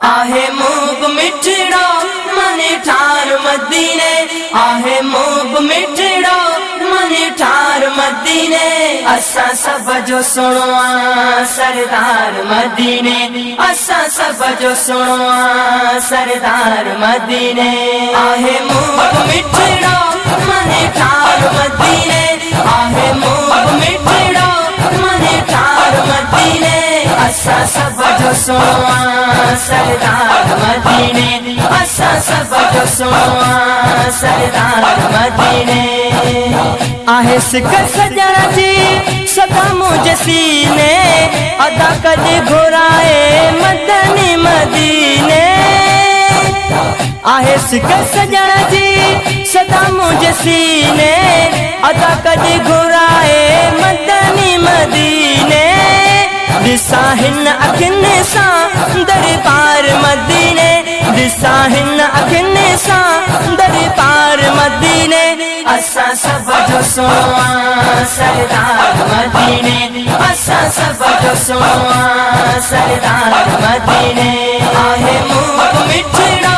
आहे मूग मिठड़ो मने ठार मदीने, आहे मूग मिठड़ो मने ठार मदीने। असा सब जो सुनो सरदार मदीने, असा सब जो सुनो सरदार मदीने। आहे मूग मिठड़ो मने ठार मदीने, आहे मूग मिठड़ो मने ठार मदीने। असा सब जो सुनो सरदार मदीने, असा सब जो सुनो सरदार मदीने। आहे सिक सजण जी सदा मुझ सीने, अदा कदे घुराए मदनी मदीने। आहे सिक सजण जी सदा मुझ सीने, अदा कदे घुराए मदनी मदीने। दिसा हिन अखियुनि सां दरबार मदीने, दिसा हिन अखियुनि सां दरबार मदीने। असा सब जो सुनो सरदार मदीने, असा सब जो सुनो सरदार मदीने। आहे मूग मिठड़ो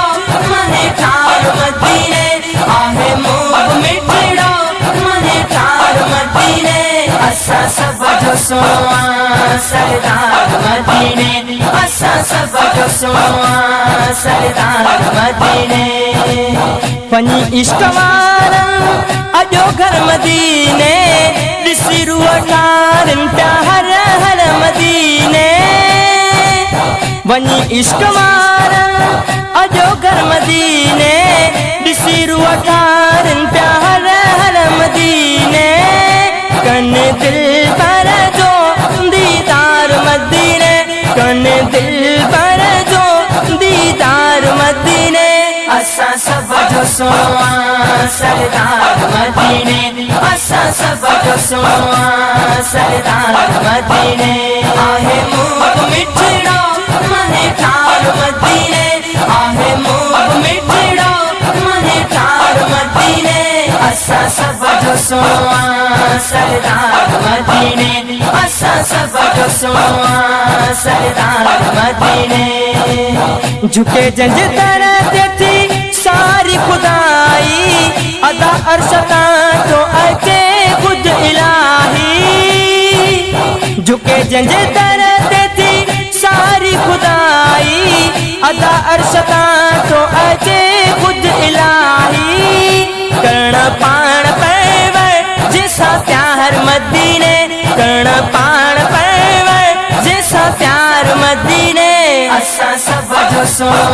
मने ठार मदीने, आहे मूग मिठड़ो मने ठार मदीने। असा सब जो सुनो सरदार मदीने, असा सब जो सुनो सरदार मदीने। पनी इश्क वारा अजो घर मदीने, ॾिसी रूह ठारनि पिया हर हर मदीने। वञी इश्क वारा अजो घर मदीने, ॾिसी रूह ठारनि पिया हर हर मदीने। कन दिल पर जो दीदार मदीने, कन दिल पर जो दीदार मदीने। असा सब जो सुनो सरदार मदीने, असा सब जो सुनो सरदार मदीने। आहे मूग मिठड़ो मने ठार मदीने, आहे मूग मिठड़ो मने ठार मदीने। असा सब जो सुनो सरदार मदीने, असा सब जो सुनो सरदार मदीने। झुके जंज दर ते थी सारी खुदाई, अदा अरशता तो अचे खुद इलाही। झुके जंज दर ते थी सारी खुदाई, अदा अरशता तो अचे खुद इलाही। करण पाण पैवे जैसा प्यार मदीने, करण पाण पैवे जैसा प्यार मदीने। असा सब जो सुनो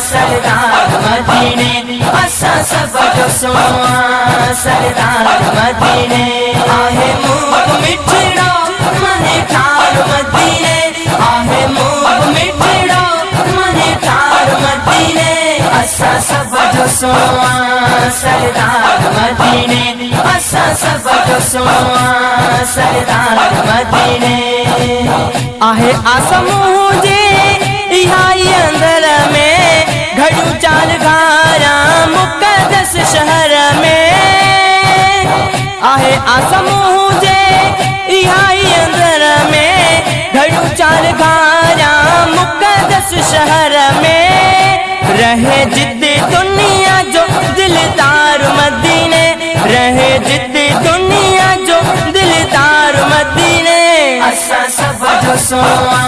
सरदार मदीने, असा सब जो सुनो सरदार मदीने। आहे मूग मिठड़ो मने ठार मदीने, आहे मूग मिठड़ो मने ठार मदीने। असा सब जो सुनो सरदार मदीने, असा सब जो सुनो सरदार मदीने। आहे आसमूं जे इहाई अंदर में, घड़ियूं चाल घारा मुक़दस शहर में। आहे आसमूं जे इहाई अंदर में, घड़ियूं चाल घारा मुक़दस शहर में। रहे जिद्दी दुनिया जो दिलदार मदीने, रहे जिद्दी दुनिया जो दिलदार मदीने। असा सब जो सुनो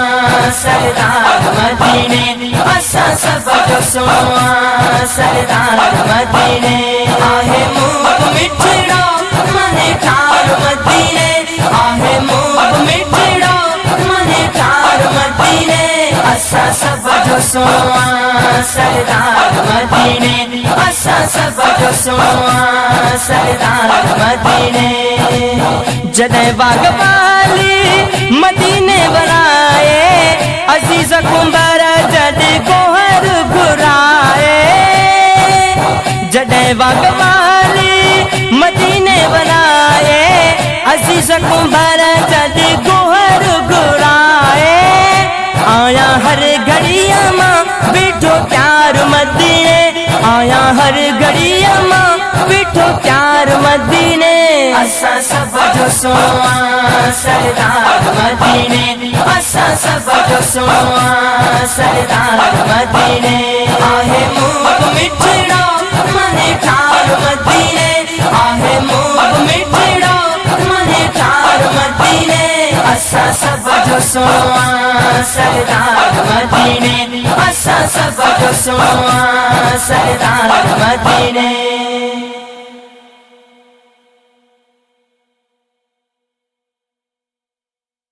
सरदार मदीने, असा सब जो सुनो सरदार मदीने। आहे मूग मिठड़ो मने ठार मदीने, आहे मूग मिठड़ो मने ठार मदीने। असा सब जो सुनो सरदार मदीने, असा सब जो सुनो सरदार मदीने। जॾहिं बागबाली मदीने बनाए, अज़ीज़ कुंबर जॾहिं गोहर घुराए। जॾहिं बागबाली मदीने बनाए, अज़ीज़ कुंबर जॾहिं गोहर घुराए। आया हर घड़ीअ मां बीठो प्यार मदीने, आया हर घड़ीअ मां बीठो प्यार सरदार मदीने असा सब जो सुनो सरदार मदीने असा सब जो सुनो सरदार मदीने आहे मूग मिठड़ो मने ठार मदीने आहे मूग मिठड़ो मने ठार मदीने असा सब जो सुनो सरदार मदीने असा सब जो सुनो सरदार मदीने।